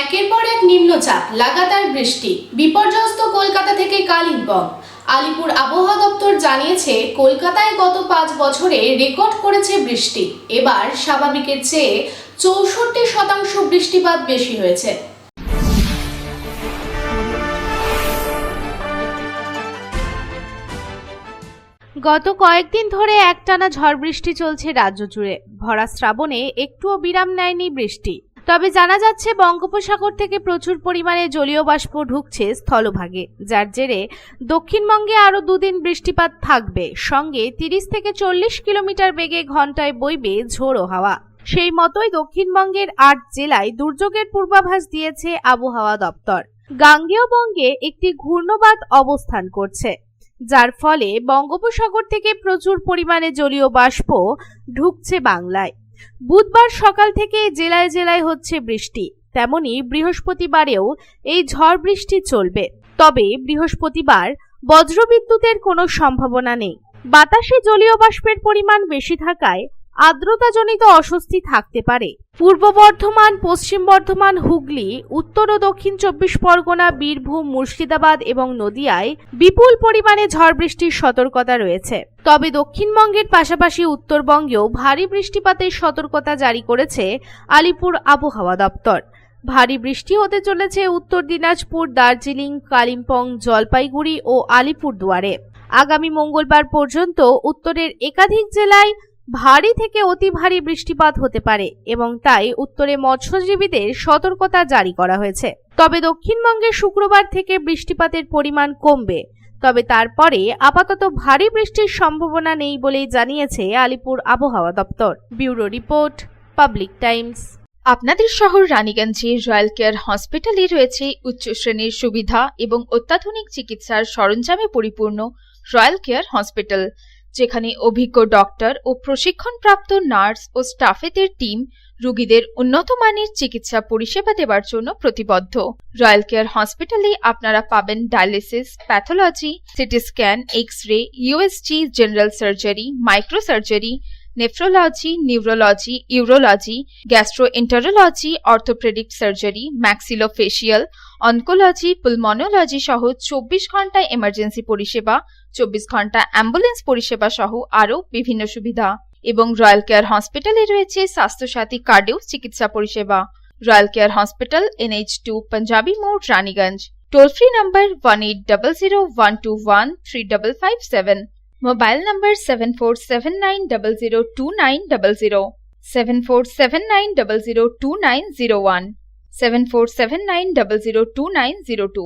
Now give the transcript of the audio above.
একের পর এক নিম্নচাপ, লাগাতার বৃষ্টি, বিপর্যস্ত কলকাতা থেকে কালিম্পং। আলিপুর আবহাওয়া দপ্তর জানিয়েছে, কলকাতায় গত 5 বছরে রেকর্ড করেছে বৃষ্টি। এবার স্বাভাবিকের চেয়ে 64% বৃষ্টিপাত বেশি হয়েছে। গত কয়েকদিন ধরে একটানা ঝড় বৃষ্টি চলছে রাজ্য জুড়ে। ভরা শ্রাবণে একটুও বিরাম নেয়নি বৃষ্টি। তবে জানা যাচ্ছে, বঙ্গোপসাগর থেকে প্রচুর পরিমাণে জলীয় বাষ্প ঢুকছে স্থলভাগে, যার জেরে দক্ষিণবঙ্গে আরও 2 দিন বৃষ্টিপাত থাকবে। সঙ্গে 30 থেকে 40 কিলোমিটার বেগে ঘন্টায় বইবে ঝোড়ো হাওয়া। সেই মতোই দক্ষিণবঙ্গের 8 জেলায় দুর্যোগের পূর্বাভাস দিয়েছে আবহাওয়া দপ্তর। গাঙ্গেয় বঙ্গে একটি ঘূর্ণবাত অবস্থান করছে, যার ফলে বঙ্গোপসাগর থেকে প্রচুর পরিমাণে জলীয় বাষ্প ঢুকছে বাংলায়। বুধবার সকাল থেকে জেলায় জেলায় হচ্ছে বৃষ্টি। তেমনি বৃহস্পতিবারেও এই ঝড় বৃষ্টি চলবে। তবে বৃহস্পতিবার বজ্রবিদ্যুতের কোনো সম্ভাবনা নেই। বাতাসে জলীয় বাষ্পের পরিমাণ বেশি থাকায় আর্দ্রতাজনিত অস্বস্তি থাকতে পারে। পূর্ব বর্ধমান, পশ্চিম বর্ধমান, হুগলি, উত্তর ও দক্ষিণ 24 পরগনা, বীরভূম, মুর্শিদাবাদ এবং নদিয়ায় বিপুল পরিমাণে ঝড় বৃষ্টির সতর্কতা রয়েছে। তবে দক্ষিণবঙ্গের পাশাপাশি উত্তরবঙ্গেও ভারী বৃষ্টিপাতের সতর্কতা জারি করেছে আলিপুর আবহাওয়া দপ্তর। ভারী বৃষ্টি হতে চলেছে উত্তর দিনাজপুর, দার্জিলিং, কালিম্পং, জলপাইগুড়ি ও আলিপুরদুয়ারে। আগামী মঙ্গলবার পর্যন্ত উত্তরের একাধিক জেলায় ভারী থেকে অতি ভারী বৃষ্টিপাত হতে পারে এবং তাই উত্তরে মৎস্যজীবীদের সতর্কতা জারি করা হয়েছে। তবে দক্ষিণবঙ্গে শুক্রবার থেকে বৃষ্টিপাতের পরিমাণ কমবে। তবে তারপরে আপাতত ভারী বৃষ্টির সম্ভাবনা নেই বলেই জানিয়েছে আলিপুর আবহাওয়া দপ্তর। Bureau report, public Times. আপনাদের শহর রানীগঞ্জে রয়্যাল কেয়ার হসপিটালে রয়েছে উচ্চ শ্রেণীর সুবিধা এবং অত্যাধুনিক চিকিৎসার সরঞ্জামে পরিপূর্ণ রয়্যাল কেয়ার হসপিটাল, যেখানে অভিজ্ঞ ডক্টর ও প্রশিক্ষণপ্রাপ্ত নার্স ও স্টাফেদের টিম রোগীদের উন্নত মানের চিকিৎসা পরিষেবা দেওয়ার জন্য প্রতিবদ্ধ। রয়্যাল কেয়ার হসপিটালে আপনারা পাবেন dialysis, pathology, CT scan, X-ray, USG, general surgery, micro surgery, nephrology, neurology, urology, gastroenterology, orthopaedic surgery, maxillofacial, oncology, pulmonology সহ 24 ঘন্টা এমার্জেন্সি পরিষেবা, 24 ঘন্টা অ্যাম্বুলেন্স পরিষেবা সহ আরও বিভিন্ন সুবিধা। এবং রয়্যাল কেয়ার হসপিটালে রয়েছে স্বাস্থ্যসাথী কার্ডেও চিকিৎসা পরিষেবা। Royal care hospital, NH2 panjabi মোড়, Raniganj. Toll free number 1800-121-3557। Mobile number 7479002900, 7479002901, 7479002902।